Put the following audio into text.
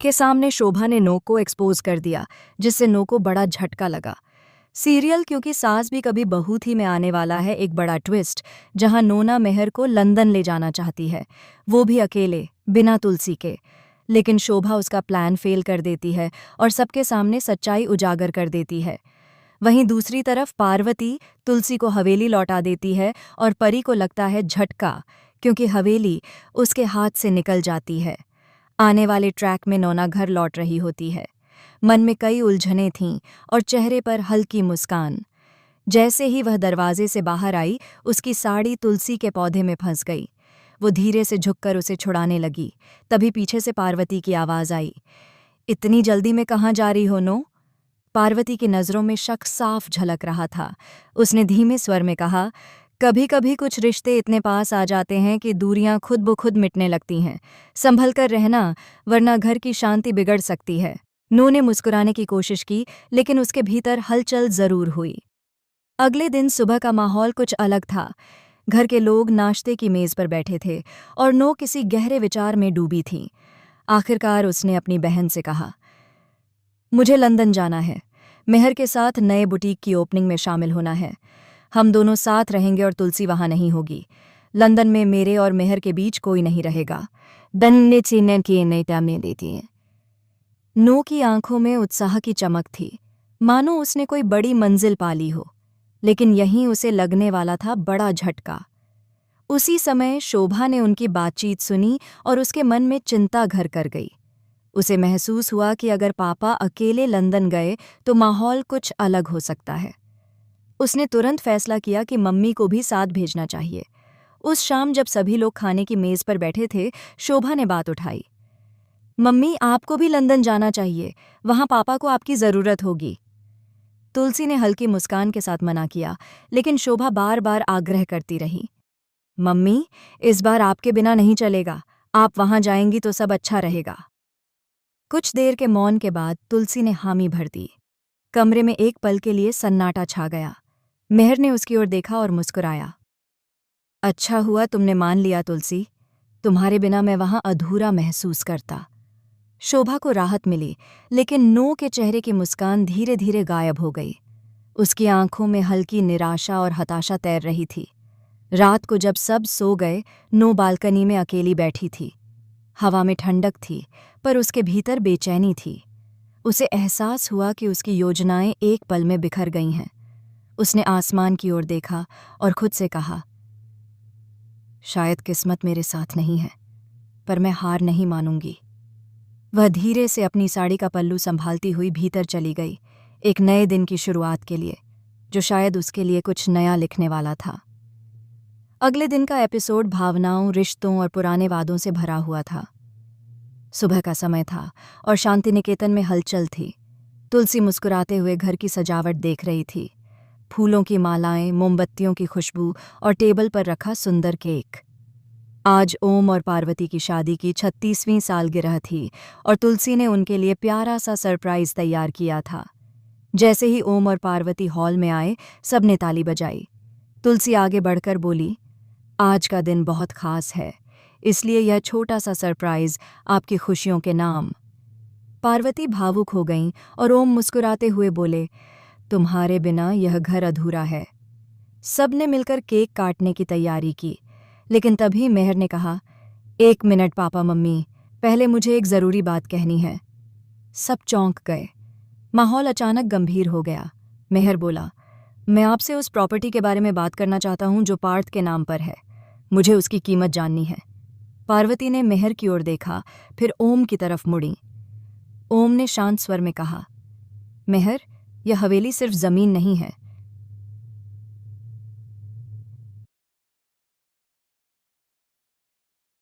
के सामने शोभा ने नो को एक्सपोज कर दिया, जिससे नो को बड़ा झटका लगा। सीरियल क्योंकि सास भी कभी बहू थी में आने वाला है एक बड़ा ट्विस्ट, जहां नोना मेहर को लंदन ले जाना चाहती है, वो भी अकेले, बिना तुलसी के। लेकिन शोभा उसका प्लान फेल कर देती है और सबके सामने सच्चाई उजागर कर देती है। वहीं दूसरी तरफ पार्वती तुलसी को हवेली लौटा देती है और परी को लगता है झटका, क्योंकि हवेली उसके हाथ से निकल जाती है। आने वाले ट्रैक में नोना घर लौट रही होती है। मन में कई उलझनें थीं और चेहरे पर हल्की मुस्कान। जैसे ही वह दरवाजे से बाहर आई, उसकी साड़ी तुलसी के पौधे में फंस गई। वो धीरे से झुककर उसे छुड़ाने लगी, तभी पीछे से पार्वती की आवाज़ आई, इतनी जल्दी में कहाँ जा रही हो नो? पार्वती की नज़रों में शक साफ झलक रहा था। उसने धीमे स्वर में कहा, कभी कभी कुछ रिश्ते इतने पास आ जाते हैं कि दूरियां खुद ब खुद मिटने लगती हैं। संभल कर रहना, वरना घर की शांति बिगड़ सकती है। नो ने मुस्कुराने की कोशिश की, लेकिन उसके भीतर हलचल जरूर हुई। अगले दिन सुबह का माहौल कुछ अलग था। घर के लोग नाश्ते की मेज पर बैठे थे और नो किसी गहरे विचार में डूबी थी। आखिरकार उसने अपनी बहन से कहा, मुझे लंदन जाना है। मेहर के साथ नए बुटीक की ओपनिंग में शामिल होना है। हम दोनों साथ रहेंगे और तुलसी वहां नहीं होगी। लंदन में मेरे और मेहर के बीच कोई नहीं रहेगा। दन्ने चीने की नई टामने देती हैं। नो की आंखों में उत्साह की चमक थी, मानो उसने कोई बड़ी मंजिल पाली हो। लेकिन यहीं उसे लगने वाला था बड़ा झटका। उसी समय शोभा ने उनकी बातचीत सुनी और उसके मन में चिंता घर कर गई। उसे महसूस हुआ कि अगर पापा अकेले लंदन गए तो माहौल कुछ अलग हो सकता है। उसने तुरंत फैसला किया कि मम्मी को भी साथ भेजना चाहिए। उस शाम जब सभी लोग खाने की मेज पर बैठे थे, शोभा ने बात उठाई, मम्मी आपको भी लंदन जाना चाहिए, वहां पापा को आपकी जरूरत होगी। तुलसी ने हल्की मुस्कान के साथ मना किया, लेकिन शोभा बार बार आग्रह करती रही, मम्मी इस बार आपके बिना नहीं चलेगा, आप वहां जाएंगी तो सब अच्छा रहेगा। कुछ देर के मौन के बाद तुलसी ने हामी भर दी। कमरे में एक पल के लिए सन्नाटा छा गया। मेहर ने उसकी ओर देखा और मुस्कुराया, अच्छा हुआ तुमने मान लिया तुलसी, तुम्हारे बिना मैं वहां अधूरा महसूस करता। शोभा को राहत मिली, लेकिन नो के चेहरे की मुस्कान धीरे धीरे गायब हो गई। उसकी आंखों में हल्की निराशा और हताशा तैर रही थी। रात को जब सब सो गए, नो बालकनी में अकेली बैठी थी। हवा में ठंडक थी, पर उसके भीतर बेचैनी थी। उसे एहसास हुआ कि उसकी योजनाएं एक पल में बिखर गई हैं। उसने आसमान की ओर देखा और खुद से कहा, शायद किस्मत मेरे साथ नहीं है, पर मैं हार नहीं मानूंगी। वह धीरे से अपनी साड़ी का पल्लू संभालती हुई भीतर चली गई, एक नए दिन की शुरुआत के लिए, जो शायद उसके लिए कुछ नया लिखने वाला था। अगले दिन का एपिसोड भावनाओं, रिश्तों और पुराने वादों से भरा हुआ था। सुबह का समय था और शांति निकेतन में हलचल थी। तुलसी मुस्कुराते हुए घर की सजावट देख रही थी। फूलों की मालाएं, मोमबत्तियों की खुशबू और टेबल पर रखा सुंदर केक। आज ओम और पार्वती की शादी की 36वीं सालगिरह थी और तुलसी ने उनके लिए प्यारा सा सरप्राइज तैयार किया था। जैसे ही ओम और पार्वती हॉल में आए, सबने ताली बजाई। तुलसी आगे बढ़कर बोली, आज का दिन बहुत खास है, इसलिए यह छोटा सा सरप्राइज आपकी खुशियों के नाम। पार्वती भावुक हो गईं और ओम मुस्कुराते हुए बोले, तुम्हारे बिना यह घर अधूरा है। सबने मिलकर केक काटने की तैयारी की, लेकिन तभी मेहर ने कहा, एक मिनट पापा मम्मी, पहले मुझे एक ज़रूरी बात कहनी है। सब चौंक गए। माहौल अचानक गंभीर हो गया। मेहर बोला, मैं आपसे उस प्रॉपर्टी के बारे में बात करना चाहता हूं जो पार्थ के नाम पर है। मुझे उसकी कीमत जाननी है। पार्वती ने मेहर की ओर देखा, फिर ओम की तरफ मुड़ी। ओम ने शांत स्वर में कहा, मेहर, यह हवेली सिर्फ ज़मीन नहीं है,